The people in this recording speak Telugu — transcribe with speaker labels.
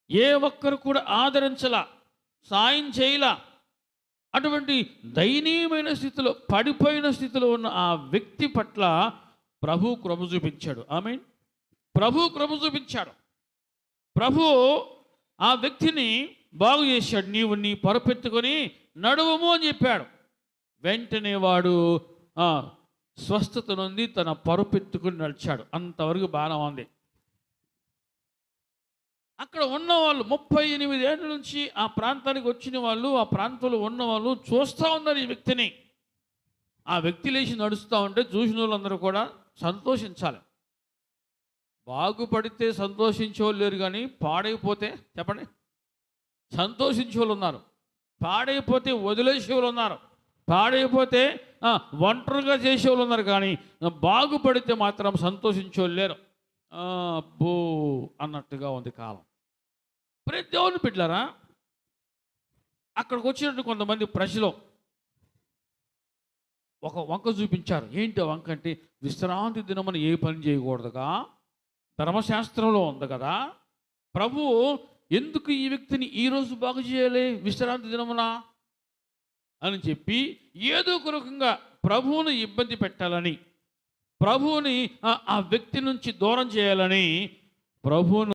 Speaker 1: ఏ ఒక్కరు కూడా ఆదరించలా, సాయం చేయలా. అటువంటి దయనీయమైన స్థితిలో, పడిపోయిన స్థితిలో ఉన్న ఆ వ్యక్తి పట్ల ప్రభు కృప చూపించాడు. ఆమేన్. ప్రభు కృప చూపించాడు. ప్రభు ఆ వ్యక్తిని బాగు చేశాడు. నీవు నీ పరుపెత్తుకొని నడువము అని చెప్పాడు. వెంటనే వాడు స్వస్థత నొంది తన పరుపెత్తుకుని నడిచాడు. అంతవరకు బాగానే ఉంది. అక్కడ ఉన్నవాళ్ళు 38 ఏళ్ళ నుంచి ఆ ప్రాంతానికి వచ్చిన వాళ్ళు, ఆ ప్రాంతంలో ఉన్నవాళ్ళు చూస్తూ ఉన్నారు ఈ వ్యక్తిని. ఆ వ్యక్తి లేచి నడుస్తూ ఉంటే చూసిన వాళ్ళందరూ కూడా సంతోషించాలి. బాగుపడితే సంతోషించే వాళ్ళు లేరు, కానీ పాడైపోతే చెప్పండి సంతోషించే వాళ్ళు ఉన్నారు. పాడైపోతే వదిలేసే వాళ్ళు ఉన్నారు. పాడైపోతే ఒంటరిగా చేసేవాళ్ళు ఉన్నారు. కానీ బాగుపడితే మాత్రం సంతోషించే వాళ్ళు లేరు. అబ్బో అన్నట్టుగా ఉంది కాలం. ప్రతి దేవుని బిడ్డలారా, అక్కడికి వచ్చినట్టు కొంతమంది ప్రజలు ఒక వంక చూపించారు. ఏంటి ఆ వంక అంటే, విశ్రాంతి దినమున ఏ పని చేయకూడదుగా, ధర్మశాస్త్రంలో ఉంది కదా, ప్రభు ఎందుకు ఈ వ్యక్తిని ఈరోజు బాగు చేయాలి విశ్రాంతి దినమున అని చెప్పి ఏదో ఒక రకంగా ప్రభువుని ఇబ్బంది పెట్టాలని, ప్రభువుని ఆ వ్యక్తి నుంచి దూరం చేయాలని ప్రభువును